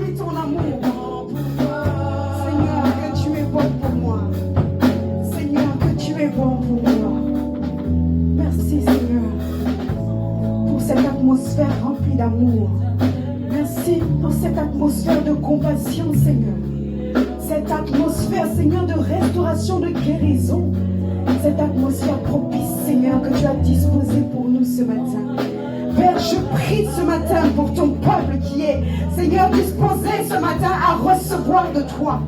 remplis ton amour. Seigneur, que tu es bon pour moi. Seigneur, que tu es bon pour moi. Merci Seigneur pour cette atmosphère remplie d'amour. Merci pour cette atmosphère de compassion Seigneur. Cette atmosphère Seigneur de restauration, de guérison. Cette atmosphère propice Seigneur que tu as disposée pour nous ce matin. Père, je prie ce matin pour ton peuple qui est, Seigneur, disposé ce matin à recevoir de toi.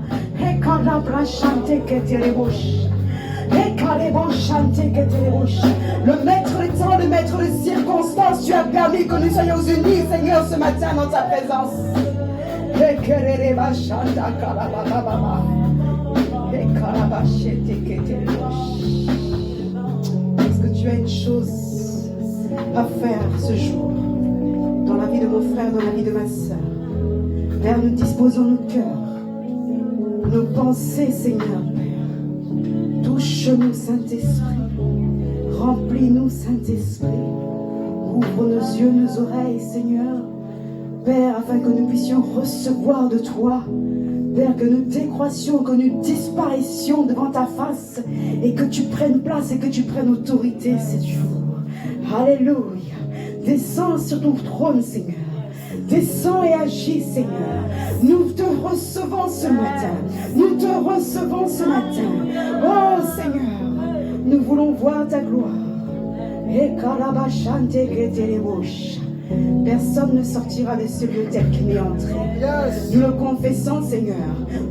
Le maître du temps, le maître des circonstances, tu as permis que nous soyons unis, Seigneur, ce matin dans ta présence. Est-ce que tu as une chose à faire ce jour dans la vie de mon frère, dans la vie de ma sœur? Père, nous disposons nos cœurs, nos pensées, Seigneur, Père. Touche-nous, Saint-Esprit. Remplis-nous, Saint-Esprit. Ouvre nos yeux, nos oreilles, Seigneur, Père, afin que nous puissions recevoir de toi. Père, que nous décroissions, que nous disparissions devant ta face et que tu prennes place et que tu prennes autorité ce jour. Alléluia. Descends sur ton trône, Seigneur. Descends et agis, Seigneur. Nous te recevons ce matin. Nous te recevons ce matin. Oh, Seigneur, nous voulons voir ta gloire. Et kalabashante ketelebosh. Personne ne sortira de ce lieu tel qu'il est entré. Nous le confessons, Seigneur.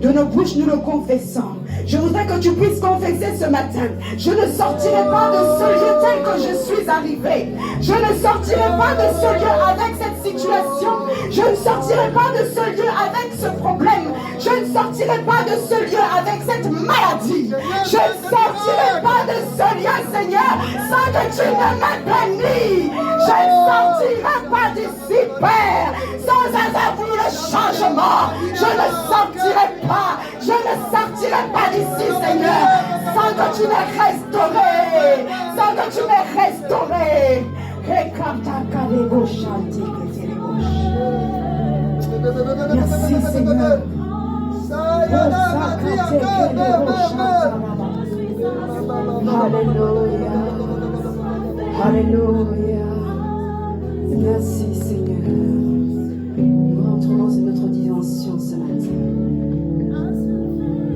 De nos bouches, nous le confessons. Je voudrais que tu puisses confesser ce matin. Je ne sortirai pas de ce lieu tel que je suis arrivé. Je ne sortirai pas de ce lieu avec cette situation. Je ne sortirai pas de ce lieu avec ce problème. Je ne sortirai pas de ce lieu avec cette maladie. Je ne sortirai pas de ce lieu, Seigneur, sans que tu ne me bénisses. Je ne sortirai pas d'ici, Père, sans avoir le changement. Je ne sortirai pas. Je ne sortirai pas d'ici, Seigneur, sans que tu m'aies restauré. Sans que tu m'aies restauré. Merci, Seigneur. Alléluia. Alléluia. Merci Seigneur. Nous rentrons dans une autre dimension ce matin.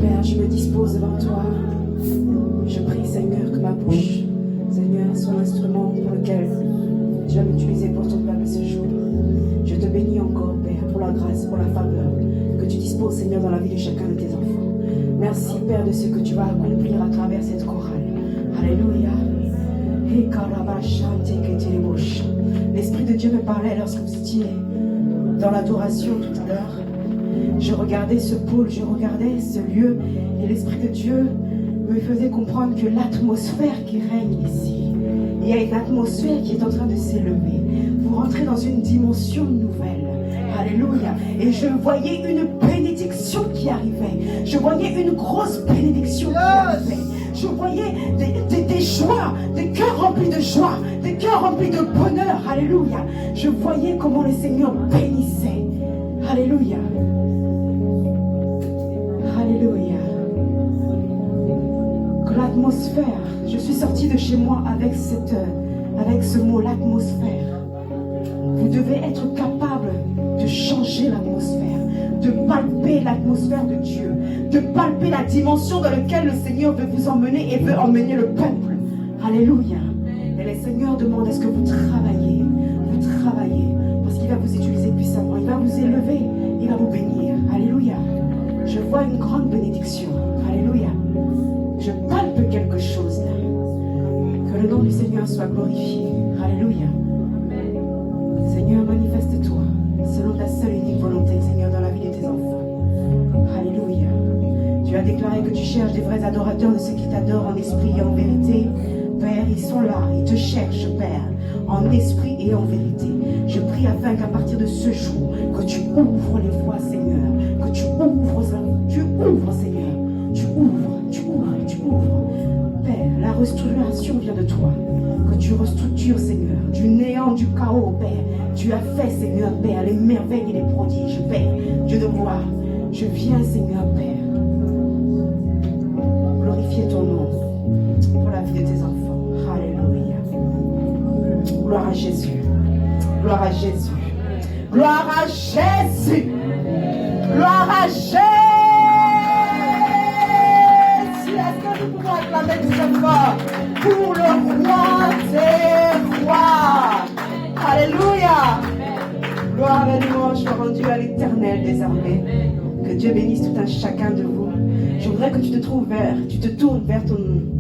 Père, je me dispose devant toi. Je prie Seigneur que ma bouche, Seigneur, soit l'instrument pour lequel tu vas m'utiliser pour ton peuple ce jour. Je te bénis encore, Père, pour la grâce, pour la faveur que tu disposes, Seigneur, dans la vie de chacun de tes enfants. Merci, Père, de ce que tu vas accomplir à travers cette chorale. Alléluia. L'Esprit de Dieu me parlait lorsque vous étiez dans l'adoration tout à l'heure. Je regardais ce pôle, je regardais ce lieu, et l'Esprit de Dieu me faisait comprendre que l'atmosphère qui règne ici, il y a une atmosphère qui est en train de s'élever. Vous rentrez dans une dimension nouvelle. Alléluia. Et je voyais une bénédiction qui arrivait. Je voyais une grosse bénédiction qui arrivait. Je voyais des joies, des cœurs remplis de joie, des cœurs remplis de bonheur. Alléluia. Je voyais comment le Seigneur bénissait. Alléluia. Alléluia. Que l'atmosphère, je suis sortie de chez moi avec ce mot, l'atmosphère. Vous devez être capable de changer l'atmosphère, de palper l'atmosphère de Dieu, de palper la dimension dans laquelle le Seigneur veut vous emmener et veut emmener le peuple. Alléluia. Et le Seigneur demande, est-ce que vous travaillez, parce qu'il va vous utiliser puissamment, il va vous élever, il va vous bénir. Alléluia. Je vois une grande bénédiction. Alléluia. Je palpe quelque chose là. Que le nom du Seigneur soit glorifié. Alléluia. Seigneur, manifeste-toi selon ta seule et unique volonté, Seigneur, dans la vie de tes enfants. Alléluia. Tu as déclaré que tu cherches des vrais adorateurs, de ceux qui t'adorent en esprit et en vérité. Père, ils sont là, ils te cherchent, Père, en esprit et en vérité. Je prie afin qu'à partir de ce jour, que tu ouvres les voies, Seigneur, que tu ouvres, Seigneur, tu ouvres. Père, la restauration vient de toi. Que tu restructures, Seigneur, du néant, du chaos, Père. Tu as fait, Seigneur, Père, les merveilles et les prodiges, Père. Dieu de gloire, je viens, Seigneur, Père, glorifier ton nom pour la vie de tes enfants. Alléluia. Gloire à Jésus. Gloire à Jésus. Gloire à Jésus. Gloire à Jésus. Est-ce que nous pouvons acclamer très fort pour le roi des rois? Alléluia. Gloire et louange soit rendue à l'Éternel désormais. Que Dieu bénisse tout un chacun de vous. Je voudrais que tu te tournes vers ton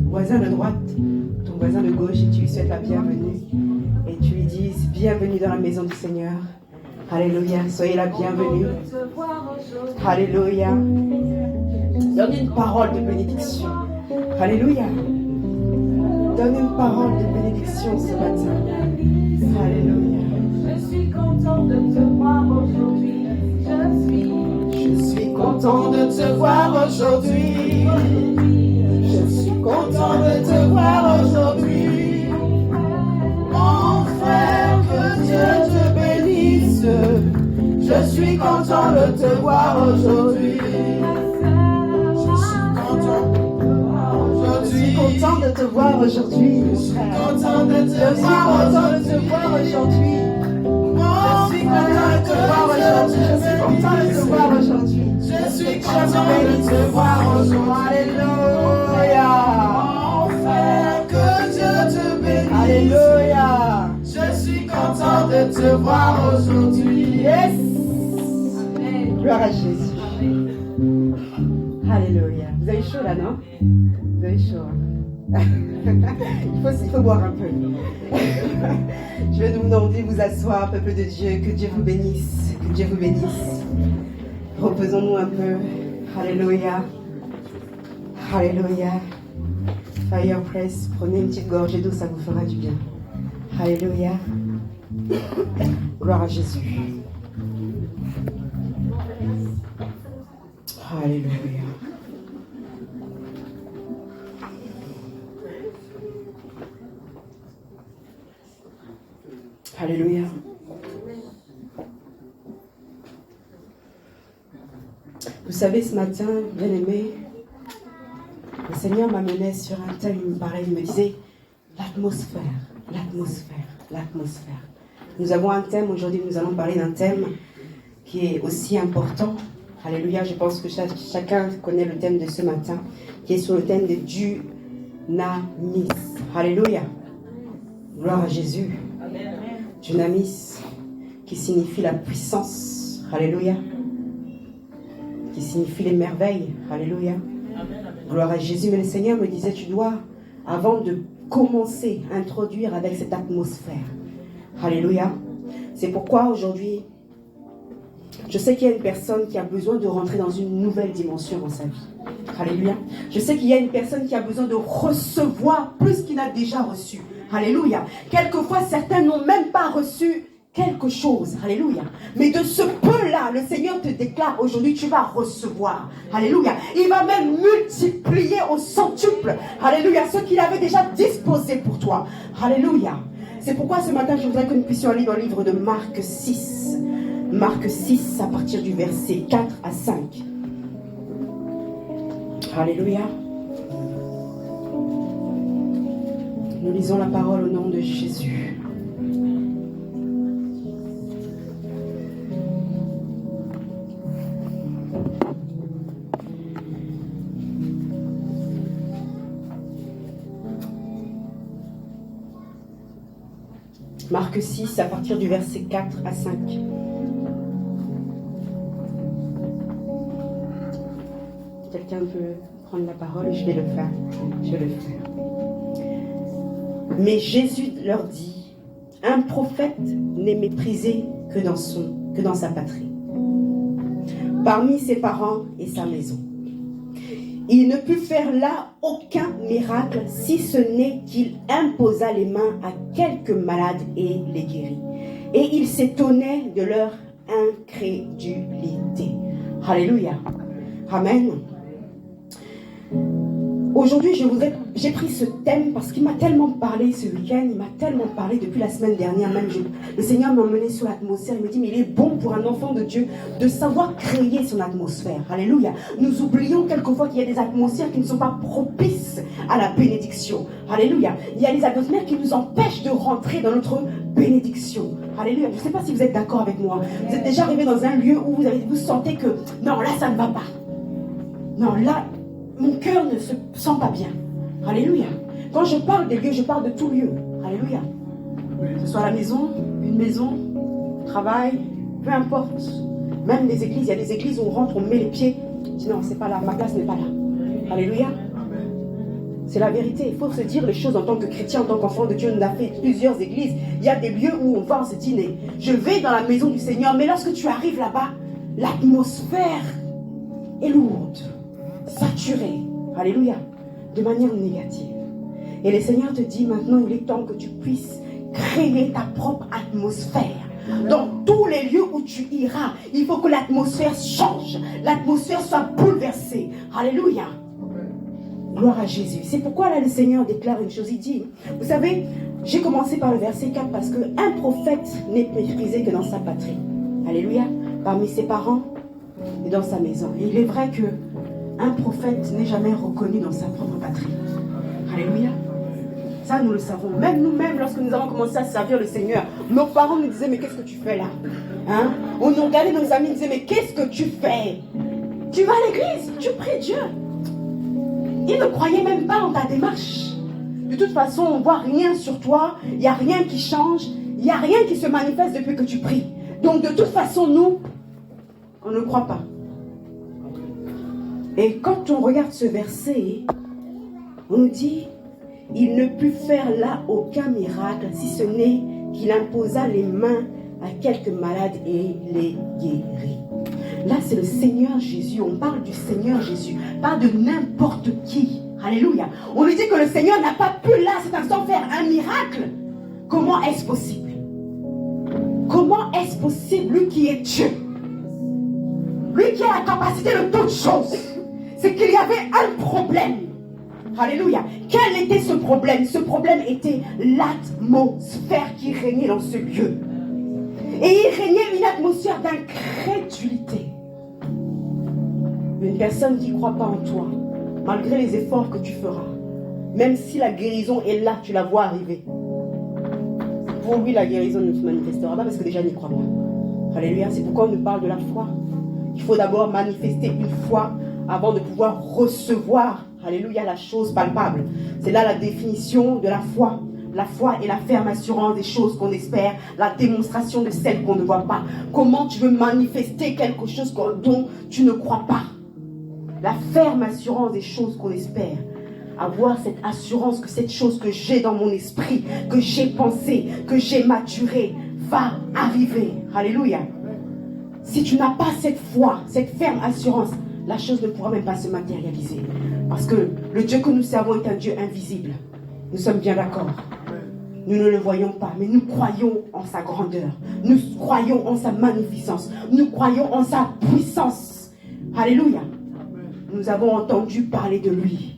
voisin de droite, ton voisin de gauche, et tu lui souhaites la bienvenue. Et tu lui dises, bienvenue dans la maison du Seigneur. Alléluia, soyez la bienvenue. Alléluia. Donne une parole de bénédiction. Alléluia. Donne une parole de bénédiction ce matin. Alléluia. Je suis content de te voir aujourd'hui. Je suis content de te voir aujourd'hui. Je suis content de te voir aujourd'hui. Mon frère, que Dieu te bénisse. Je suis content de te voir aujourd'hui. Je suis content de te voir aujourd'hui. Je suis content de te voir aujourd'hui. Je suis content de te voir aujourd'hui. Je suis content de te voir aujourd'hui. Je suis content de te voir aujourd'hui. Alléluia. Mon frère, que Dieu te bénisse. Alléluia. Je suis content de te voir aujourd'hui. Yes. Gloire à Jésus. Alléluia. Vous avez chaud là, non? Vous avez chaud. Il faut boire un peu. Je vais nous demander de vous asseoir, peuple de Dieu. Que Dieu vous bénisse. Que Dieu vous bénisse. Reposons-nous un peu. Alléluia. Alléluia. Fire press. Prenez une petite gorgée d'eau, ça vous fera du bien. Alléluia. Gloire à Jésus. Alléluia. Alléluia. Vous savez, ce matin, bien aimé, le Seigneur m'amenait sur un thème, il me parlait, il me disait l'atmosphère, l'atmosphère, l'atmosphère. Nous avons un thème, aujourd'hui nous allons parler d'un thème qui est aussi important. Alléluia, je pense que chacun connaît le thème de ce matin, qui est sur le thème de dunamis. Alléluia. Gloire à Jésus. Dunamis, qui signifie la puissance. Alléluia. Qui signifie les merveilles. Alléluia. Gloire à Jésus. Mais le Seigneur me disait, tu dois, avant de commencer, introduire avec cette atmosphère. Alléluia. C'est pourquoi aujourd'hui, je sais qu'il y a une personne qui a besoin de rentrer dans une nouvelle dimension dans sa vie. Alléluia. Je sais qu'il y a une personne qui a besoin de recevoir plus qu'il n'a déjà reçu. Alléluia. Quelquefois, certains n'ont même pas reçu quelque chose. Alléluia. Mais de ce peu-là, le Seigneur te déclare aujourd'hui, tu vas recevoir. Alléluia. Il va même multiplier au centuple. Alléluia. Ce qu'il avait déjà disposé pour toi. Alléluia. C'est pourquoi ce matin, je voudrais que nous puissions aller dans le livre de Marc 6. Marc 6, à partir du verset 4 à 5. Alléluia. Nous lisons la parole au nom de Jésus. Marc 6, à partir du verset 4 à 5. Quelqu'un peut prendre la parole et je vais le faire. Je vais le faire. Mais Jésus leur dit, un prophète n'est méprisé que dans sa patrie, parmi ses parents et sa maison. Il ne put faire là aucun miracle, si ce n'est qu'il imposa les mains à quelques malades et les guérit. Et il s'étonnait de leur incrédulité. Alléluia. Amen. Aujourd'hui, j'ai pris ce thème parce qu'il m'a tellement parlé ce week-end, il m'a tellement parlé depuis la semaine dernière même. Le Seigneur m'a emmené sur l'atmosphère, il me dit, mais il est bon pour un enfant de Dieu de savoir créer son atmosphère. Alléluia. Nous oublions quelquefois qu'il y a des atmosphères qui ne sont pas propices à la bénédiction. Alléluia. Il y a des atmosphères qui nous empêchent de rentrer dans notre bénédiction. Alléluia. Je ne sais pas si vous êtes d'accord avec moi. Vous êtes déjà arrivé dans un lieu où vous sentez que, non, là, ça ne va pas. Non, là, mon cœur ne se sent pas bien. Alléluia. Quand je parle des lieux, je parle de tout lieu. Alléluia. Que ce soit la maison, une maison, travail, peu importe. Même les églises, il y a des églises où on rentre, on met les pieds. On dit non, c'est pas là, ma place n'est pas là. Alléluia. C'est la vérité. Il faut se dire les choses en tant que chrétien, en tant qu'enfant de Dieu. On a fait plusieurs églises. Il y a des lieux où on va, on se dit, je vais dans la maison du Seigneur. Mais lorsque tu arrives là-bas, l'atmosphère est lourde, saturée. Alléluia. De manière négative. Et le Seigneur te dit maintenant, il est temps que tu puisses créer ta propre atmosphère. Dans tous les lieux où tu iras, il faut que l'atmosphère change. L'atmosphère soit bouleversée. Alléluia. Gloire à Jésus. C'est pourquoi là le Seigneur déclare une chose. Il dit, vous savez, j'ai commencé par le verset 4 parce qu'un prophète n'est méprisé que dans sa patrie. Alléluia. Parmi ses parents et dans sa maison. Et il est vrai que un prophète n'est jamais reconnu dans sa propre patrie. Alléluia. Ça, nous le savons. Même nous-mêmes, lorsque nous avons commencé à servir le Seigneur, nos parents nous disaient, mais qu'est-ce que tu fais là? Hein? On nous regardait, nos amis nous disaient, mais qu'est-ce que tu fais? Tu vas à l'église, tu pries Dieu. Ils ne croyaient même pas en ta démarche. De toute façon, on ne voit rien sur toi, il n'y a rien qui change, il n'y a rien qui se manifeste depuis que tu pries. Donc, de toute façon, nous, on ne croit pas. Et quand on regarde ce verset, on nous dit, il ne put faire là aucun miracle, si ce n'est qu'il imposa les mains à quelques malades et les guérit. Là, c'est le Seigneur Jésus. On parle du Seigneur Jésus, pas de n'importe qui. Alléluia. On lui dit que le Seigneur n'a pas pu là, cet instant, faire un miracle. Comment est-ce possible? Comment est-ce possible, lui qui est Dieu? Lui qui a la capacité de toutes choses. C'est qu'il y avait un problème. Alléluia. Quel était ce problème? Ce problème était l'atmosphère qui régnait dans ce lieu. Et il régnait une atmosphère d'incrédulité. Une personne qui ne croit pas en toi, malgré les efforts que tu feras, même si la guérison est là, tu la vois arriver. Pour lui, la guérison ne se manifestera pas parce que déjà, il n'y croit pas. Alléluia. C'est pourquoi on nous parle de la foi. Il faut d'abord manifester une foi avant de pouvoir recevoir, alléluia, la chose palpable. C'est là la définition de la foi. La foi est la ferme assurance des choses qu'on espère, la démonstration de celles qu'on ne voit pas. Comment tu veux manifester quelque chose dont tu ne crois pas? La ferme assurance des choses qu'on espère. Avoir cette assurance que cette chose que j'ai dans mon esprit, que j'ai pensé, que j'ai maturé, va arriver. Alléluia. Si tu n'as pas cette foi, cette ferme assurance, la chose ne pourra même pas se matérialiser. Parce que le Dieu que nous servons est un Dieu invisible. Nous sommes bien d'accord. Nous ne le voyons pas, mais nous croyons en sa grandeur. Nous croyons en sa magnificence. Nous croyons en sa puissance. Alléluia. Nous avons entendu parler de lui.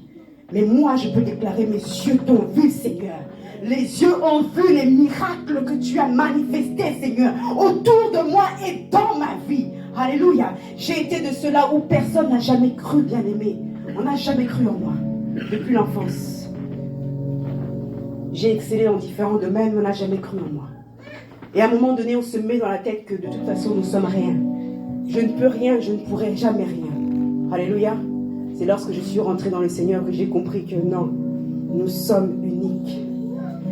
Mais moi, je peux déclarer, mes yeux t'ont vu, Seigneur. Les yeux ont vu les miracles que tu as manifestés, Seigneur, autour de moi et dans ma vie. Alléluia. J'ai été de ceux-là où personne n'a jamais cru, bien-aimé. On n'a jamais cru en moi, depuis l'enfance. J'ai excellé dans différents domaines, mais on n'a jamais cru en moi. Et à un moment donné, on se met dans la tête que de toute façon, nous ne sommes rien. Je ne peux rien, je ne pourrai jamais rien. Alléluia. C'est lorsque je suis rentrée dans le Seigneur que j'ai compris que non, nous sommes uniques.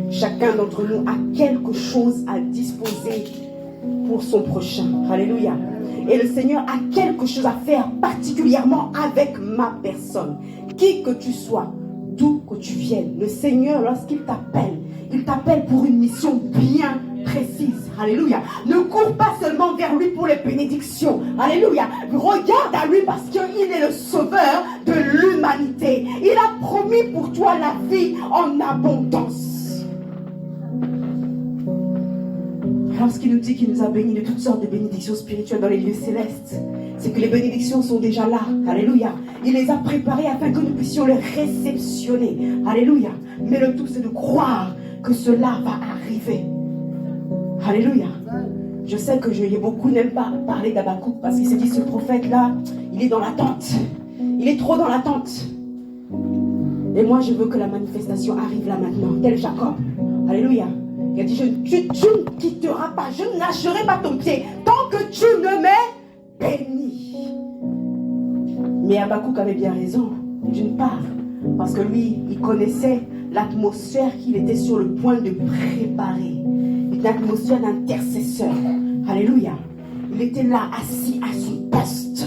Chacun d'entre nous a quelque chose à disposer pour son prochain. Alléluia. Et le Seigneur a quelque chose à faire particulièrement avec ma personne. Qui que tu sois, d'où que tu viennes, le Seigneur, lorsqu'il t'appelle pour une mission bien précise. Alléluia. Ne cours pas seulement vers lui pour les bénédictions. Alléluia. Regarde à lui parce qu'il est le sauveur de l'humanité. Il a promis pour toi la vie en abondance. Lorsqu'il nous dit qu'il nous a bénis de toutes sortes de bénédictions spirituelles dans les lieux célestes, c'est que les bénédictions sont déjà là. Alléluia. Il les a préparées afin que nous puissions les réceptionner. Alléluia. Mais le tout, c'est de croire que cela va arriver. Alléluia. Je sais que beaucoup n'aiment pas parler d'Habakkuk parce qu'il se dit, ce prophète-là, il est dans l'attente. Il est trop dans l'attente. Et moi, je veux que la manifestation arrive là maintenant, tel Jacob. Alléluia. Il a dit, tu ne quitteras pas, je ne lâcherai pas ton pied tant que tu ne m'es béni. Mais Habakkuk avait bien raison, d'une part, parce que lui, il connaissait l'atmosphère qu'il était sur le point de préparer. Une atmosphère d'intercesseur. Alléluia. Il était là, assis à son poste.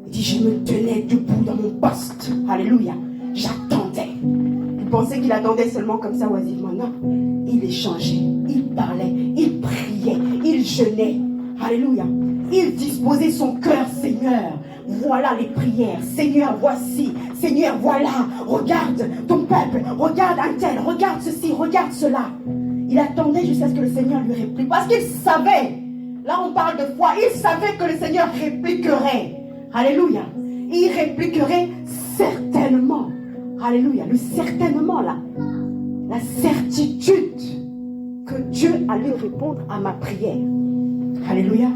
Il dit, je me tenais debout dans mon poste. Alléluia. J'attendais. Il pensait qu'il attendait seulement comme ça oisivement. Non. Il échangeait, il parlait, il priait, il jeûnait. Alléluia. Il disposait son cœur, Seigneur. Voilà les prières. Seigneur, voici. Seigneur, voilà. Regarde ton peuple. Regarde un tel. Regarde ceci. Regarde cela. Il attendait jusqu'à ce que le Seigneur lui réplique. Parce qu'il savait. Là, on parle de foi. Il savait que le Seigneur répliquerait. Alléluia. Il répliquerait certainement. Alléluia. Le certainement là. La certitude que Dieu allait répondre à ma prière. Alléluia.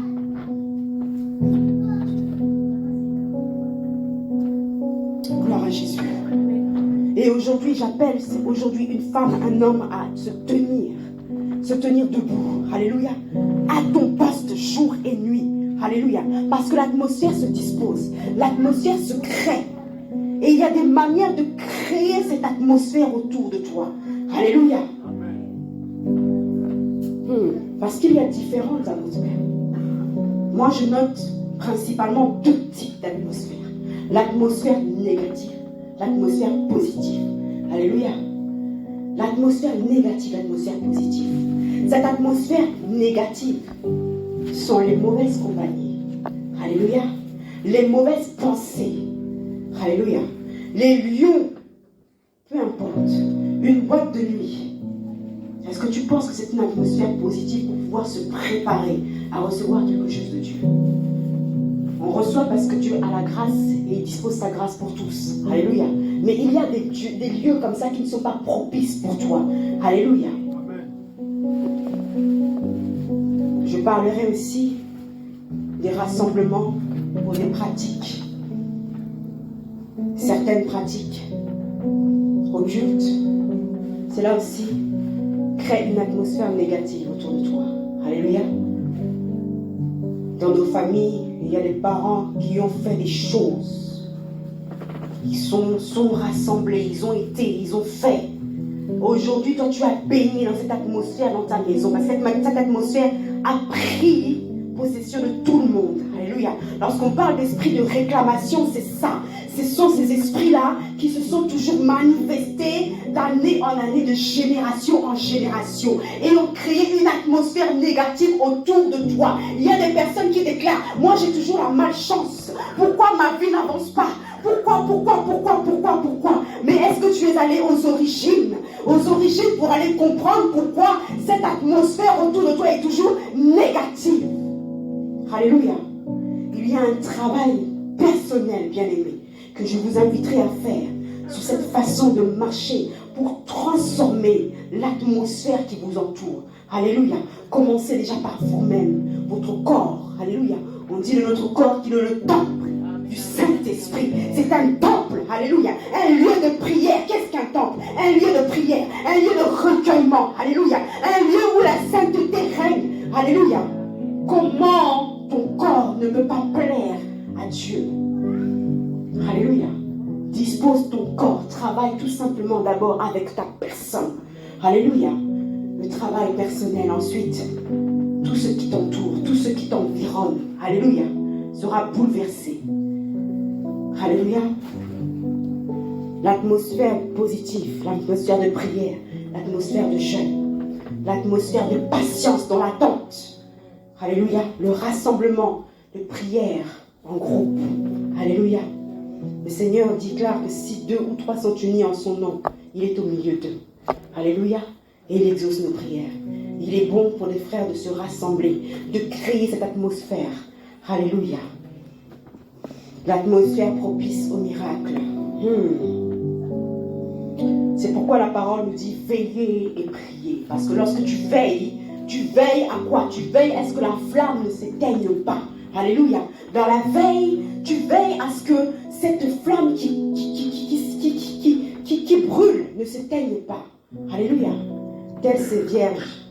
Gloire à Jésus. Et aujourd'hui, j'appelle aujourd'hui une femme, un homme à se tenir debout. Alléluia. À ton poste jour et nuit. Alléluia. Parce que l'atmosphère se dispose. L'atmosphère se crée. Et il y a des manières de créer cette atmosphère autour de toi. Alléluia. Parce qu'il y a différentes atmosphères. Moi, je note principalement deux types d'atmosphères. L'atmosphère négative, l'atmosphère positive. Alléluia. L'atmosphère négative, l'atmosphère positive. Cette atmosphère négative sont les mauvaises compagnies. Alléluia. Les mauvaises pensées. Alléluia. Les lions, peu importe, une boîte de nuit. Est-ce que tu penses que c'est une atmosphère positive pour pouvoir se préparer à recevoir quelque chose de Dieu? On reçoit parce que Dieu a la grâce et il dispose sa grâce pour tous. Alléluia. Mais il y a des lieux comme ça qui ne sont pas propices pour toi. Alléluia. Je parlerai aussi des rassemblements pour des pratiques. Certaines pratiques occultes, cela aussi crée une atmosphère négative autour de toi. Alléluia. Dans nos familles, il y a des parents qui ont fait des choses. Ils sont rassemblés, ils ont fait. Aujourd'hui, toi, tu as baigné dans cette atmosphère dans ta maison. Parce que cette atmosphère a pris possession de tout le monde. Alléluia. Lorsqu'on parle d'esprit de réclamation, c'est ça. Ce sont ces esprits-là qui se sont toujours manifestés d'année en année, de génération en génération. Et ont créé une atmosphère négative autour de toi. Il y a des personnes qui déclarent, moi j'ai toujours la malchance. Pourquoi ma vie n'avance pas? Pourquoi? Mais est-ce que tu es allé aux origines pour aller comprendre pourquoi cette atmosphère autour de toi est toujours négative? Alléluia. Il y a un travail personnel, bien-aimé, que je vous inviterai à faire sur cette façon de marcher pour transformer l'atmosphère qui vous entoure. Alléluia. Commencez déjà par vous-même, votre corps. Alléluia. On dit de notre corps qu'il est le temple du Saint-Esprit. C'est un temple. Alléluia. Un lieu de prière. Qu'est-ce qu'un temple? Un lieu de prière. Un lieu de recueillement. Alléluia. Un lieu où la sainteté règne. Alléluia. Comment ton corps ne peut pas plaire à Dieu? Alléluia. Dispose ton corps. Travaille tout simplement d'abord avec ta personne. Alléluia. Le travail personnel ensuite. Tout ce qui t'entoure, tout ce qui t'environne. Alléluia. Sera bouleversé. Alléluia. L'atmosphère positive, l'atmosphère de prière, l'atmosphère de jeûne, l'atmosphère de patience dans l'attente. Alléluia. Le rassemblement de prière en groupe. Alléluia. Le Seigneur déclare que si 2 ou 3 sont unis en son nom, il est au milieu d'eux. Alléluia. Et il exauce nos prières. Il est bon pour les frères de se rassembler, de créer cette atmosphère. Alléluia. L'atmosphère propice au miracle. C'est pourquoi la parole nous dit veiller et prier. Parce que lorsque tu veilles à quoi? Tu veilles à ce que la flamme ne s'éteigne pas. Alléluia. Dans la veille, tu veilles à ce que cette flamme qui brûle ne s'éteigne pas. Alléluia. Telles ces vierges,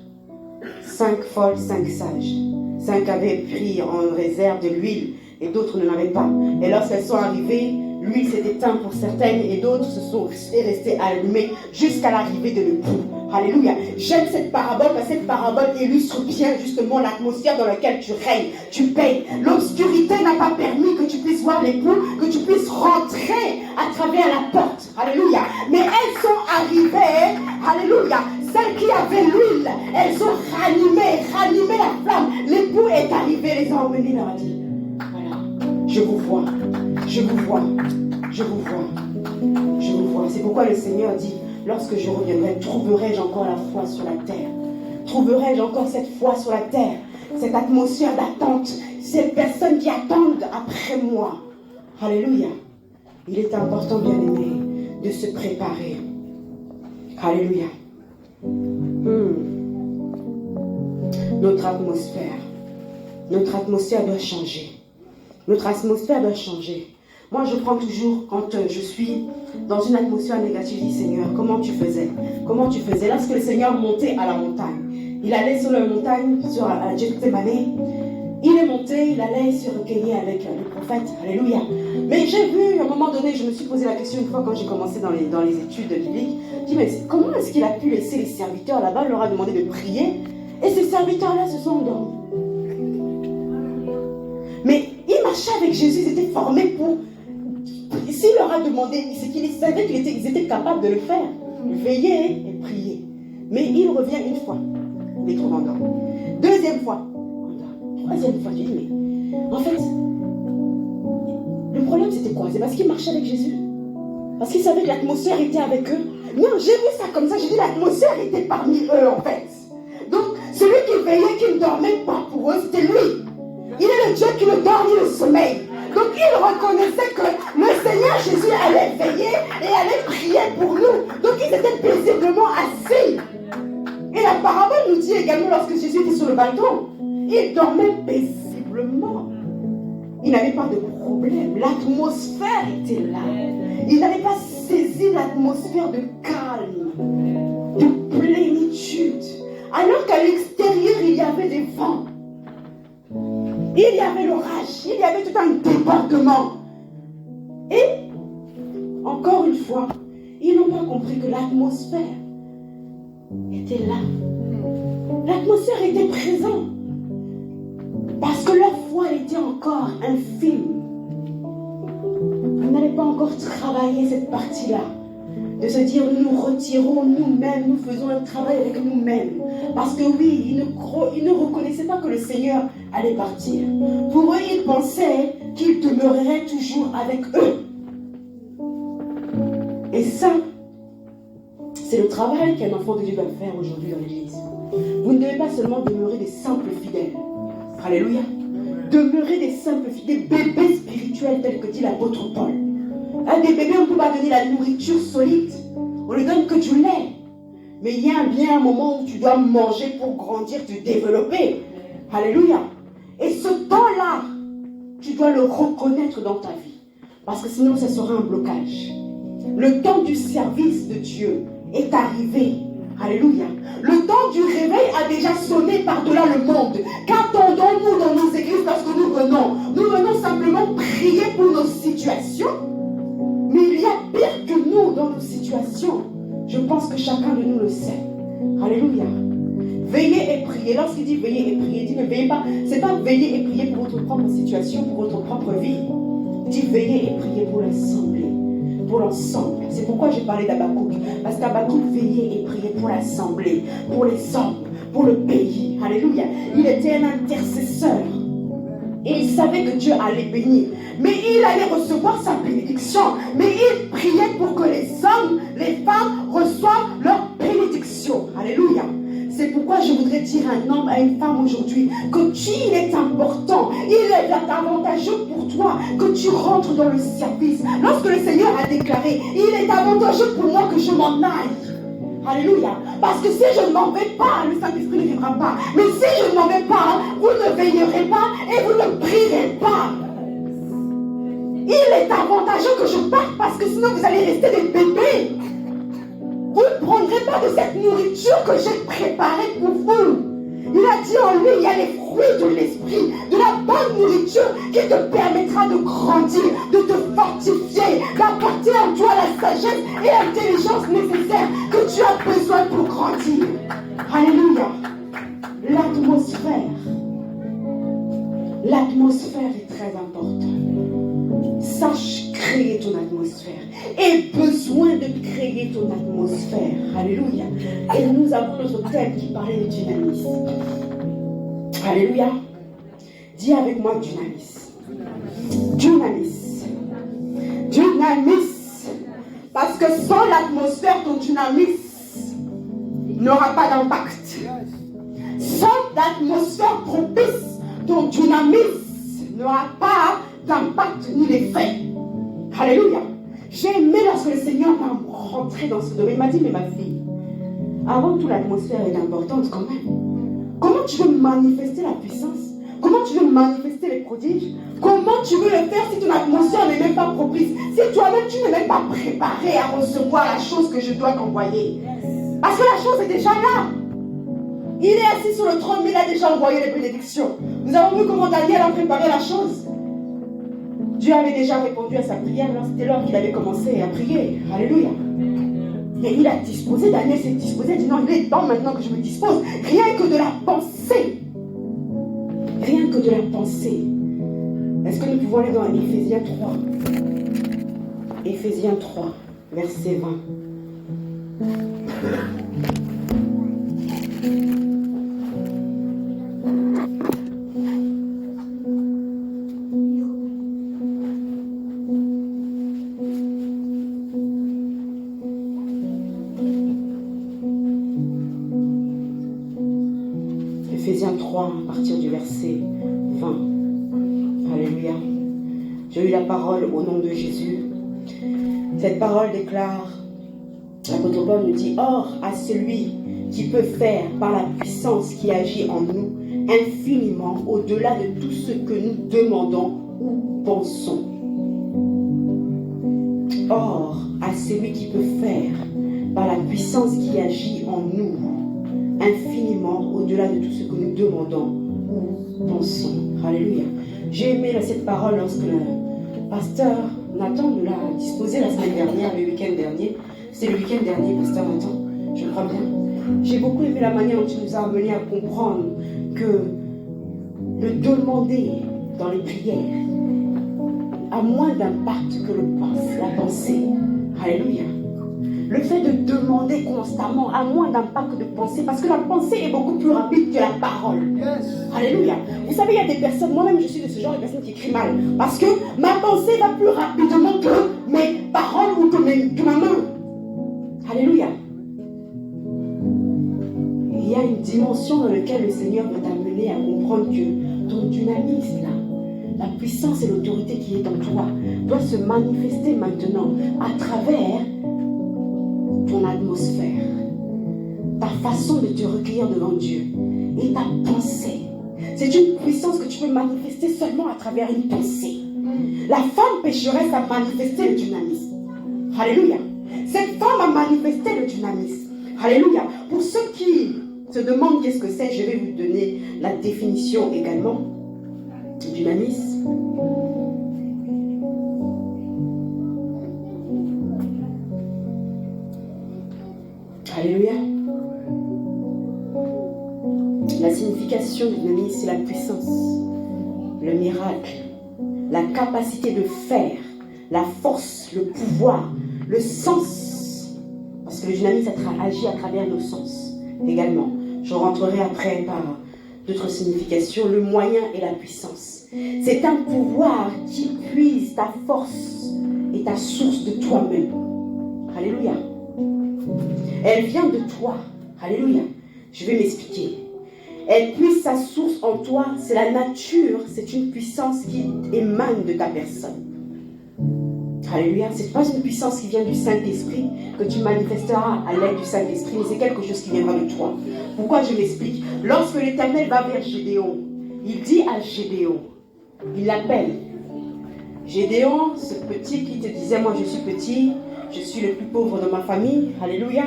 5 folles, 5 sages. 5 avaient pris en réserve de l'huile et d'autres ne l'avaient pas. Et lorsqu'elles sont arrivées, l'huile s'est éteinte pour certaines et d'autres se sont restées allumées jusqu'à l'arrivée de l'époux. Alléluia. J'aime cette parabole parce que cette parabole illustre bien justement l'atmosphère dans laquelle tu règnes, tu payes. L'obscurité n'a pas permis que tu puisses voir l'époux, que tu puisses rentrer à travers la porte. Alléluia. Mais elles sont arrivées, alléluia. Celles qui avaient l'huile, elles ont ranimé la flamme. L'époux est arrivé, les a emmenés, leur a dit, voilà, je vous vois. C'est pourquoi le Seigneur dit, lorsque je reviendrai, trouverai-je encore la foi sur la terre? Trouverai-je encore cette foi sur la terre? Cette atmosphère d'attente, ces personnes qui attendent après moi. Alléluia. Il est important, bien-aimé, de se préparer. Alléluia. Notre atmosphère doit changer. Notre atmosphère doit changer. Moi, je prends toujours, quand je suis dans une atmosphère négative, je dis, Seigneur, comment tu faisais? Lorsque le Seigneur montait à la montagne, il allait sur la montagne, sur Gethsemane, il est monté, il allait se recueillir avec le prophète. Alléluia. Mais j'ai vu, à un moment donné, je me suis posé la question une fois quand j'ai commencé dans les études bibliques. Je dis, mais comment est-ce qu'il a pu laisser les serviteurs là-bas? Il leur a demandé de prier. Et ces serviteurs-là se sont endormis. Mais ils marchaient avec Jésus, ils étaient formés pour... S'il leur a demandé, c'est qu'ils savaient qu'ils étaient capables de le faire. Veiller et prier. Mais il revient une fois, les trouve endormis. Deuxième fois, troisième fois, tu dis, mais en fait, le problème c'était quoi? C'est parce qu'ils marchaient avec Jésus. Parce qu'ils savaient que l'atmosphère était avec eux. Non, j'ai vu ça comme ça, j'ai dit l'atmosphère était parmi eux en fait. Donc, celui qui veillait, qui ne dormait pas pour eux, c'était lui. Il est le Dieu qui ne dort ni le sommeil. Donc il reconnaissait que le Seigneur Jésus allait veiller et allait prier pour nous. Donc ils étaient paisiblement assis. Et la parabole nous dit également, lorsque Jésus était sur le bateau, il dormait paisiblement. Il n'avait pas de problème. L'atmosphère était là. Il n'avait pas saisi l'atmosphère de calme, de plénitude. Alors qu'à l'extérieur, il y avait des vents. Il y avait l'orage, il y avait tout un débordement. Et, encore une fois, ils n'ont pas compris que l'atmosphère était là. L'atmosphère était présente. Parce que leur foi était encore infime. Ils n'allaient pas encore travailler cette partie-là. De se dire, nous nous retirons nous-mêmes, nous faisons un travail avec nous-mêmes. Parce que oui, ils ne reconnaissaient pas que le Seigneur allait partir. Pour eux, ils pensaient qu'il demeurerait toujours avec eux. Et ça, c'est le travail qu'un enfant de Dieu doit faire aujourd'hui dans l'église. Vous ne devez pas seulement demeurer des simples fidèles. Alléluia. Demeurer des simples fidèles, des bébés spirituels tels que dit l'apôtre Paul. À des bébés, on ne peut pas donner la nourriture solide. On ne donne que du lait. Mais il y a bien un moment où tu dois manger pour grandir, te développer. Alléluia. Et ce temps-là, tu dois le reconnaître dans ta vie. Parce que sinon, ça sera un blocage. Le temps du service de Dieu est arrivé. Alléluia. Le temps du réveil a déjà sonné par-delà le monde. Qu'attendons-nous dans nos églises lorsque nous venons? Nous venons simplement prier pour nos situations. Mais il y a pire que nous dans nos situations. Je pense que chacun de nous le sait. Alléluia. Veillez et priez. Lorsqu'il dit veillez et priez, il dit ne veillez pas. Ce n'est pas veiller et prier pour votre propre situation, pour votre propre vie. Il dit veillez et priez pour l'assemblée, pour l'ensemble. C'est pourquoi j'ai parlé d'Habakkuk. Parce qu'Habakkuk veillait et priait pour l'assemblée, pour les hommes, pour le pays. Alléluia. Il était un intercesseur. Et il savait que Dieu allait bénir. Mais il allait recevoir sa bénédiction. Mais il priait pour que les hommes, les femmes reçoivent leur bénédiction. Alléluia. C'est pourquoi je voudrais dire à un homme, à une femme aujourd'hui, que il est important, il est avantageux pour toi que tu rentres dans le service. Lorsque le Seigneur a déclaré, il est avantageux pour moi que je m'en aille. Alléluia. Parce que si je ne m'en vais pas, le Saint-Esprit ne viendra pas. Mais si je ne m'en vais pas, vous ne veillerez pas et vous ne prierez pas. Il est avantageux que je parte parce que sinon vous allez rester des bébés. Vous ne prendrez pas de cette nourriture que j'ai préparée pour vous. Il a dit en lui, il y a les fruits de l'esprit, de la bonne nourriture qui te permettra de grandir, de te fortifier, d'apporter en toi la sagesse et l'intelligence nécessaires que tu as besoin pour grandir. Alléluia. L'atmosphère est très importante. Sache créer ton atmosphère. Aie besoin de créer ton atmosphère. Alléluia. Et nous avons notre thème qui parlait de dynamisme. Alléluia. Dis avec moi dynamisme. Dynamisme. Dynamisme. Parce que sans l'atmosphère, ton dynamisme n'aura pas d'impact. Sans l'atmosphère propice, ton dynamisme n'aura pas d'impact ni d'effet. Alléluia. J'ai aimé lorsque le Seigneur m'a rentré dans ce domaine. Il m'a dit, mais ma fille, avant tout l'atmosphère est importante quand même. Comment tu veux manifester la puissance? Comment tu veux manifester les prodiges? Comment tu veux le faire si ton atmosphère n'est même pas propice? Si toi-même tu n'es même pas préparé à recevoir la chose que je dois t'envoyer? Parce que la chose est déjà là. Il est assis sur le trône, mais il a déjà envoyé les bénédictions. Nous avons vu comment Daniel a préparé la chose. Dieu avait déjà répondu à sa prière, c'était l'heure qu'il avait commencé à prier. Alléluia. Et il a disposé, Daniel s'est disposé, il dit non, il est temps maintenant que je me dispose. Rien que de la pensée. Rien que de la pensée. Est-ce que nous pouvons aller dans Éphésiens 3? Éphésiens 3, verset 20. Éphésiens 3, à partir du verset 20. Alléluia. J'ai eu la parole au nom de Jésus. Cette parole déclare, l'apôtre Paul nous dit, or à celui qui peut faire par la puissance qui agit en nous infiniment au-delà de tout ce que nous demandons ou pensons. Or à celui qui peut faire par la puissance qui agit en nous infiniment au-delà de tout ce que nous demandons ou pensons. Alléluia. J'ai aimé cette parole lorsque le pasteur Nathan nous l'a disposé la semaine dernière, le week-end dernier. C'est le week-end dernier, pasteur Nathan, je crois bien. J'ai beaucoup aimé la manière dont tu nous as amené à comprendre que le demander dans les prières a moins d'impact que la pensée. Alléluia. Le fait de demander constamment a moins d'impact que de penser, parce que la pensée est beaucoup plus rapide que la parole. Alléluia. Vous savez, il y a des personnes, moi-même je suis de ce genre de personnes qui écrivent mal, parce que ma pensée va plus rapidement que mes paroles ou que ma main. Alléluia. Il y a une dimension dans laquelle le Seigneur veut t'amener à comprendre que ton dynamisme, la puissance et l'autorité qui est en toi, doit se manifester maintenant à travers ton atmosphère, ta façon de te recueillir devant Dieu et ta pensée. C'est une puissance que tu peux manifester seulement à travers une pensée. La femme pécheresse a manifesté le dynamisme. Alléluia. Cette femme a manifesté le dynamisme. Alléluia. Pour ceux qui se demandent qu'est-ce que c'est, je vais vous donner la définition également du dynamisme. Alléluia. La signification du dynamisme, c'est la puissance, le miracle, la capacité de faire, la force, le pouvoir, le sens. Parce que le dynamisme agit à travers nos sens également. Je rentrerai après par d'autres significations. Le moyen et la puissance. C'est un pouvoir qui puise ta force et ta source de toi-même. Alléluia. Elle vient de toi. Alléluia. Je vais m'expliquer. Elle puise sa source en toi, c'est la nature, c'est une puissance qui émane de ta personne. Alléluia, ce n'est pas une puissance qui vient du Saint-Esprit que tu manifesteras à l'aide du Saint-Esprit, mais c'est quelque chose qui viendra de toi. Pourquoi je m'explique? Lorsque l'Éternel va vers Gédéon, il dit à Gédéon, il l'appelle. Gédéon, ce petit qui te disait, moi je suis petit, je suis le plus pauvre de ma famille, alléluia.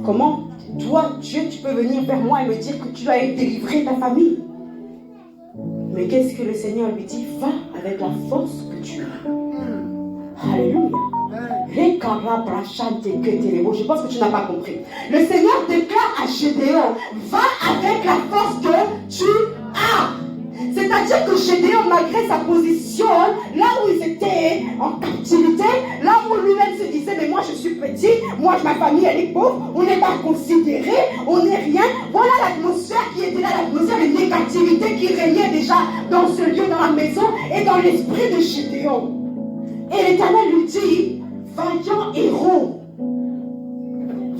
Comment, toi, Dieu, tu peux venir vers moi et me dire que tu dois délivrer ta famille? Mais qu'est-ce que le Seigneur lui dit? Va avec la force que tu as. Alléluia. Je pense que tu n'as pas compris. Le Seigneur déclare à Gédéon, va avec la force que tu as. C'est-à-dire que Gédéon, malgré sa position, là où ils étaient en captivité, là où lui-même se disait, mais moi je suis petit, moi ma famille elle est pauvre, on n'est pas considéré, on n'est rien. Voilà l'atmosphère qui était là, l'atmosphère de négativité qui régnait déjà dans ce lieu, dans la maison et dans l'esprit de Gédéon. Et l'Éternel lui dit, vaillant héros,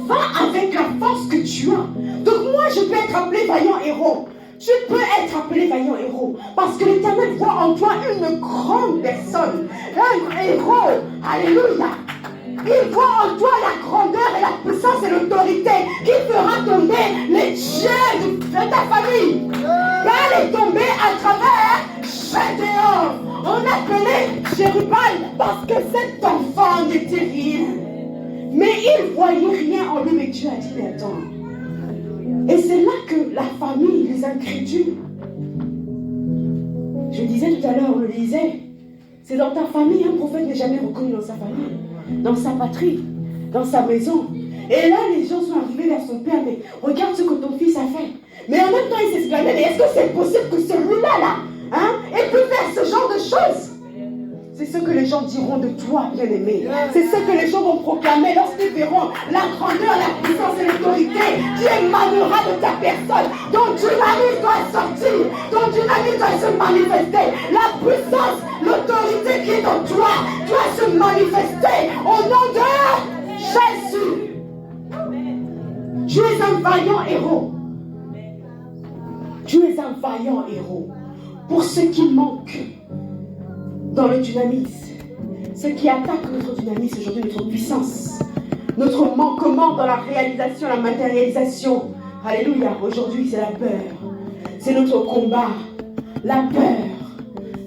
va avec la force que tu as. Donc moi je peux être appelé vaillant héros. Tu peux être appelé vaillant héros parce que l'Éternel voit en toi une grande personne, un héros. Alléluia. Il voit en toi la grandeur et la puissance et l'autorité qui fera tomber les dieux de ta famille. Elle est tombée à travers Gédéon. On appelait Jérubal parce que cet enfant n'était rien. Mais il ne voyait rien en lui, mais Dieu a dit, mais attends. Et c'est là que la famille, les incrédules, je disais tout à l'heure, on le disait, c'est dans ta famille, un prophète n'est jamais reconnu dans sa famille, dans sa patrie, dans sa maison. Et là, les gens sont arrivés vers son père, mais regarde ce que ton fils a fait. Mais en même temps, il s'exclamait, mais est-ce que c'est possible que celui-là, ait pu faire ce genre de choses? C'est ce que les gens diront de toi, bien-aimé. C'est ce que les gens vont proclamer lorsqu'ils verront la grandeur, la puissance et l'autorité qui émanera de ta personne. Ton dynamisme doit sortir. Ton dynamisme doit se manifester. La puissance, l'autorité qui est en toi doit se manifester au nom de Jésus. Tu es un vaillant héros. Tu es un vaillant héros. Pour ce qui manque dans le dynamisme, ce qui attaque notre dynamisme aujourd'hui, notre puissance, notre manquement dans la réalisation, la matérialisation. Alléluia, aujourd'hui c'est la peur. C'est notre combat. La peur.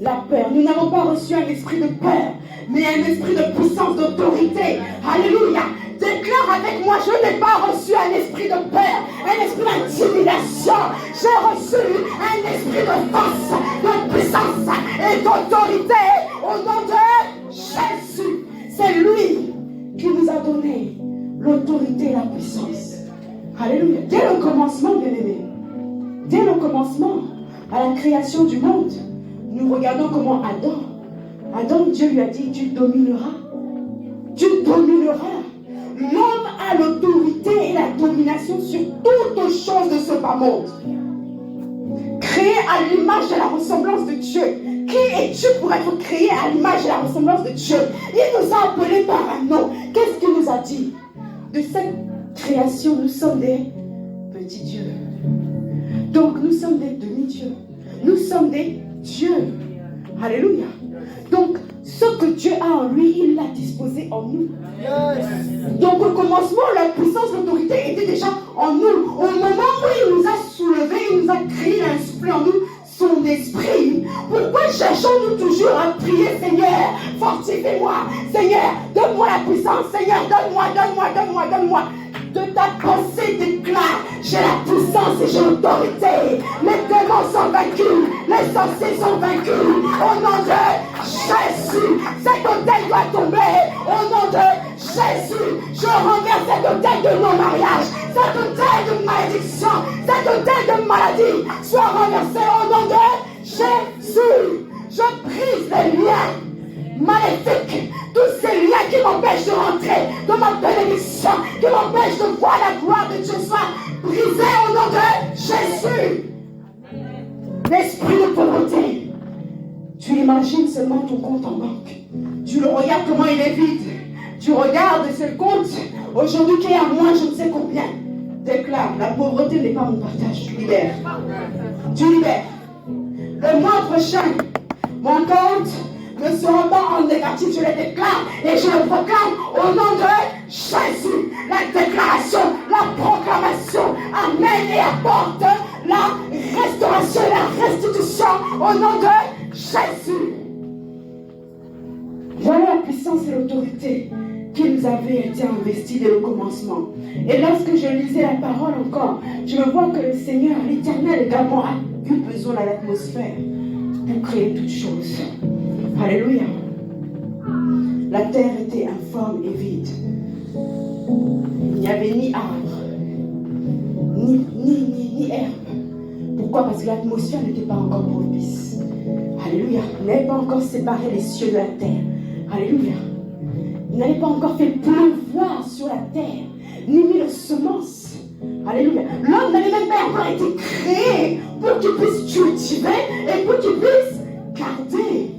La peur. Nous n'avons pas reçu un esprit de peur, mais un esprit de puissance, d'autorité. Alléluia. Déclare avec moi, je n'ai pas reçu un esprit de peur, un esprit d'intimidation. J'ai reçu un esprit de force, de puissance et d'autorité au nom de Jésus. C'est lui qui nous a donné l'autorité et la puissance. Alléluia. Dès le commencement, bien-aimés, dès le commencement, à la création du monde, nous regardons comment Adam, Dieu lui a dit, tu domineras. Tu domineras. L'homme a l'autorité et la domination sur toutes choses de ce bas monde. Créé à l'image et la ressemblance de Dieu. Qui es-tu pour être créé à l'image et la ressemblance de Dieu? Il nous a appelés par un nom. Qu'est-ce qu'il nous a dit? De cette création, nous sommes des petits dieux. Donc nous sommes des demi-dieux. Nous sommes des dieux. Alléluia. Donc, ce que Dieu a en lui, il l'a disposé en nous. Donc, au commencement, la puissance, l'autorité était déjà en nous. Au moment où il nous a soulevés, il nous a créé, un soufflé en nous son esprit. Pourquoi cherchons-nous toujours à prier, Seigneur, fortifie-moi, Seigneur, donne-moi la puissance, Seigneur, donne-moi. De ta pensée déclare, j'ai la puissance et j'ai l'autorité. Les démons sont vaincus, les sorciers sont vaincus. Au nom de Jésus, cet autel doit tomber. Au nom de Jésus, je renverse cet autel de non-mariage, cet autel de malédiction, cet autel de maladie. Soit renversé au nom de Jésus. Je brise les liens maléfiques, tous ces liens qui m'empêchent de rentrer dans ma bénédiction, qui m'empêchent de voir la gloire de Dieu soit brisée au nom de Jésus. L'esprit de pauvreté, tu imagines seulement ton compte en banque, tu le regardes comment il est vide, tu regardes ce compte aujourd'hui qui est à moins je ne sais combien déclare, la pauvreté n'est pas mon partage, tu libères. Tu libères. Le mois prochain, mon compte ne sera pas en négatif, je le déclare et je le proclame au nom de Jésus. La déclaration, la proclamation amène et apporte la restauration et la restitution au nom de Jésus. Voilà la puissance et l'autorité qui nous avait été investie dès le commencement. Et lorsque je lisais la parole encore, je me vois que le Seigneur, l'Éternel également, a eu besoin de l'atmosphère pour créer toutes choses. Alléluia. La terre était informe et vide. Il n'y avait ni arbre, ni herbe. Pourquoi? Parce que l'atmosphère n'était pas encore propice. Alléluia. Il n'avait pas encore séparé les cieux de la terre. Alléluia. Il n'avait pas encore fait pleuvoir sur la terre, ni mis de semences. Alléluia. L'homme n'avait même pas encore été créé pour qu'il puisse cultiver et pour qu'il puisse garder.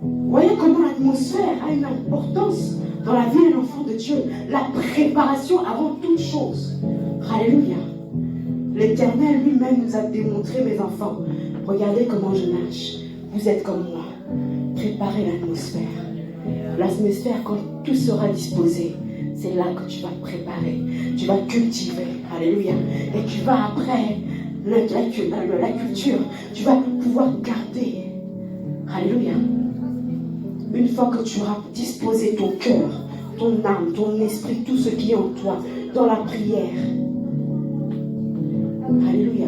Vous voyez comment l'atmosphère a une importance dans la vie de l'enfant de Dieu. La préparation avant toute chose. Alléluia. L'Éternel lui-même nous a démontré, mes enfants, regardez comment je marche. Vous êtes comme moi. Préparez l'atmosphère. L'atmosphère, quand tout sera disposé, c'est là que tu vas préparer. Tu vas cultiver. Alléluia. Et tu vas après la culture, tu vas pouvoir garder. Alléluia. Une fois que tu auras disposé ton cœur, ton âme, ton esprit, tout ce qui est en toi, dans la prière. Alléluia.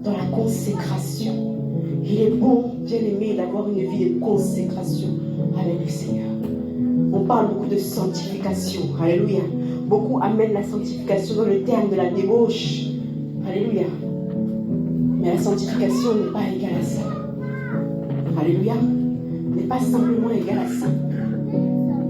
Dans la consécration. Il est bon, bien-aimé, d'avoir une vie de consécration avec le Seigneur. On parle beaucoup de sanctification. Alléluia. Beaucoup amènent la sanctification dans le terme de la débauche. Alléluia. Mais la sanctification n'est pas égale à ça. Alléluia. N'est pas simplement égale à ça.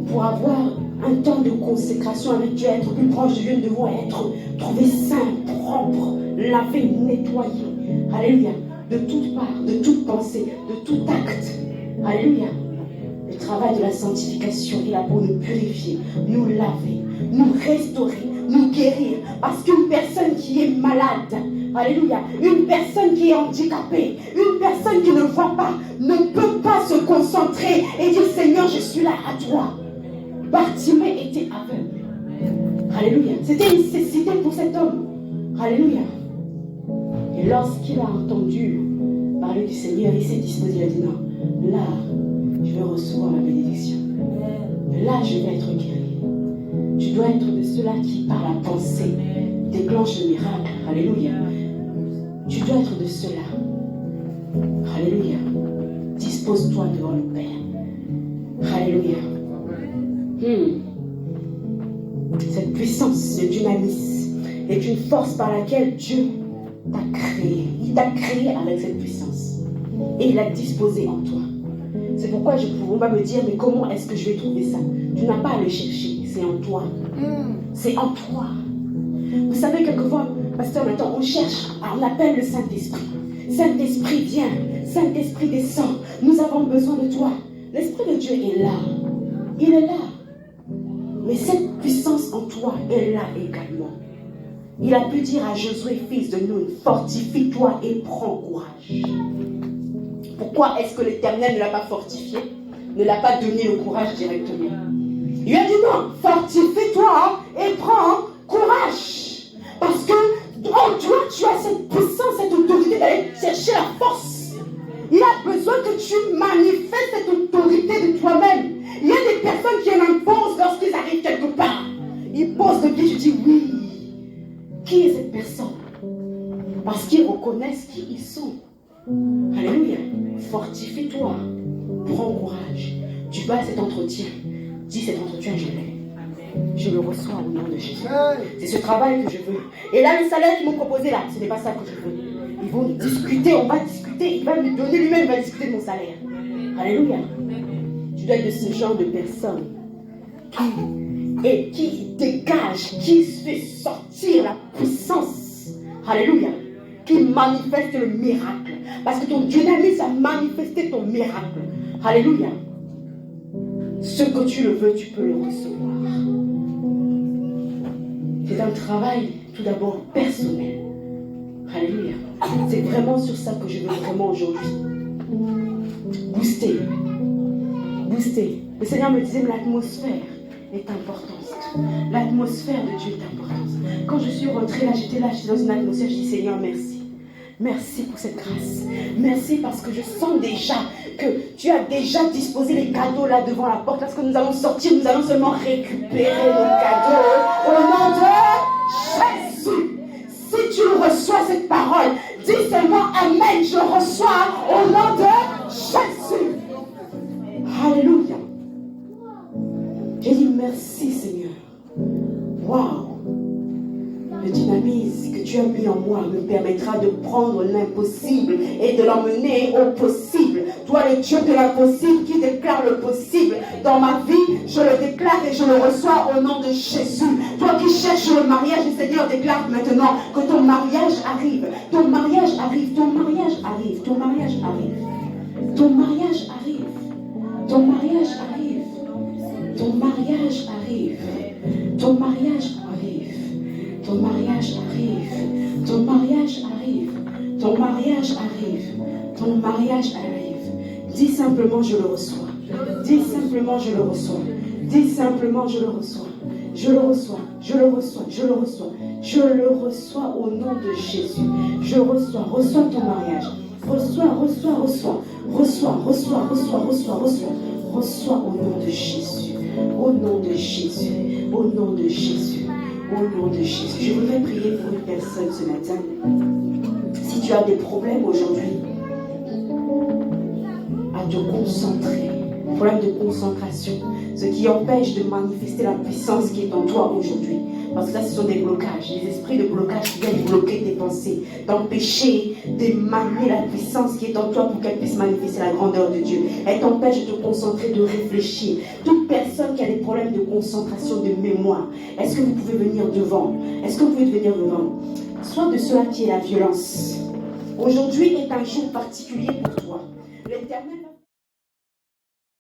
Pour avoir un temps de consécration avec Dieu, être plus proche de Dieu, nous devons être trouvés saints, propres, lavés, nettoyés. Alléluia. De toute part, de toute pensée, de tout acte. Alléluia. Le travail de la sanctification est là pour nous purifier, nous laver, nous restaurer, nous guérir. Parce qu'une personne qui est malade, alléluia, une personne qui est handicapée, une personne qui ne voit pas, ne peut pas se concentrer et dire Seigneur, je suis là à toi. Bartimée était aveugle. Alléluia. C'était une nécessité pour cet homme. Alléluia. Et lorsqu'il a entendu parler du Seigneur, il s'est disposé, il a dit non, là, je vais recevoir la bénédiction. Là, je vais être guéri. Tu dois être de ceux-là qui, par la pensée, déclenchent le miracle. Alléluia. Tu dois être de ceux-là. Alléluia. Dispose-toi devant le Père. Alléluia. Cette puissance, ce dynamisme est une force par laquelle Dieu t'a créé. Il t'a créé avec cette puissance. Et il l'a disposée en toi. C'est pourquoi je ne pouvais pas me dire, mais comment est-ce que je vais trouver ça? Tu n'as pas à le chercher, c'est en toi. C'est en toi. Vous savez, quelquefois, pasteur, maintenant, on cherche, on appelle le Saint-Esprit. Saint-Esprit, viens. Saint-Esprit, descend. Nous avons besoin de toi. L'Esprit de Dieu est là. Il est là. Mais cette puissance en toi est là également. Il a pu dire à Josué, fils de Nun, fortifie-toi et prends courage. Pourquoi est-ce que l'Éternel ne l'a pas fortifié? Ne l'a pas donné le courage directement? Il lui a dit non, fortifie-toi et prends courage. Parce que en toi, tu as cette puissance, cette autorité d'aller chercher la force. Il a besoin que tu manifestes cette autorité de toi-même. Il y a des personnes qui en imposent lorsqu'ils arrivent quelque part. Ils posent le pied, tu dis oui. Qui est cette personne? Parce qu'ils reconnaissent qui ils sont. Alléluia. Fortifie-toi. Prends courage. Tu vas à cet entretien. Dis cet entretien, je l'ai. Je le reçois au nom de Jésus. C'est ce travail que je veux. Et là, le salaire qu'ils m'ont proposé là, ce n'est pas ça que je veux. Ils vont discuter, on va discuter. Il va me donner lui-même, il va discuter de mon salaire. Alléluia. Tu dois être de ce genre de personne qui dégage, qui fait sortir la puissance. Alléluia. Qui manifeste le miracle. Parce que ton dynamisme a manifesté ton miracle. Alléluia. Ce que tu le veux, tu peux le recevoir. C'est un travail tout d'abord personnel. Alléluia. C'est vraiment sur ça que je veux vraiment aujourd'hui booster. Le Seigneur me disait, l'atmosphère est importante. L'atmosphère de Dieu est importante. Quand je suis rentrée là, j'étais dans une atmosphère, je dis, Seigneur, merci. Merci pour cette grâce. Merci parce que je sens déjà que tu as déjà disposé les cadeaux là devant la porte. Lorsque nous allons sortir, nous allons seulement récupérer nos cadeaux. Au nom de Jésus. Si tu reçois cette parole, dis seulement Amen. Je reçois au nom de Jésus. Alléluia. J'ai dit merci Seigneur. Waouh. Le dynamisme que tu as mis en moi me permettra de prendre l'impossible et de l'emmener au possible. Toi, le Dieu de l'impossible qui déclare le possible dans ma vie, je le déclare et je le reçois au nom de Jésus. Toi qui cherches le mariage, le Seigneur déclare maintenant que ton mariage arrive. Ton mariage arrive, ton mariage arrive, ton mariage arrive. Ton mariage arrive. Ton mariage arrive. Ton mariage arrive. Ton mariage arrive. Ton mariage arrive. Ton mariage arrive. Ton mariage arrive. Ton mariage arrive. Dis simplement je le reçois. Dis simplement je le reçois. Dis simplement je le reçois. Je le reçois. Je le reçois. Je le reçois. Je le reçois au nom de Jésus. Je reçois. Reçois ton mariage. Reçois, reçois, reçois. Reçois, reçois, reçois, reçois, reçois. Reçois au nom de Jésus. Au nom de Jésus. Au nom de Jésus. Au nom de Jésus. Je voudrais prier pour une personne ce matin. Si tu as des problèmes aujourd'hui à te concentrer, problème de concentration, ce qui empêche de manifester la puissance qui est en toi aujourd'hui. Parce que là, ce sont des blocages, des esprits de blocage qui viennent bloquer tes pensées, t'empêcher de manier la puissance qui est en toi pour qu'elle puisse manifester la grandeur de Dieu. Elle t'empêche de te concentrer, de réfléchir. Toute personne qui a des problèmes de concentration, de mémoire, est-ce que vous pouvez venir devant? Est-ce que vous pouvez venir devant? Soit de cela qui est la violence. Aujourd'hui est un jour particulier pour toi. L'Éternel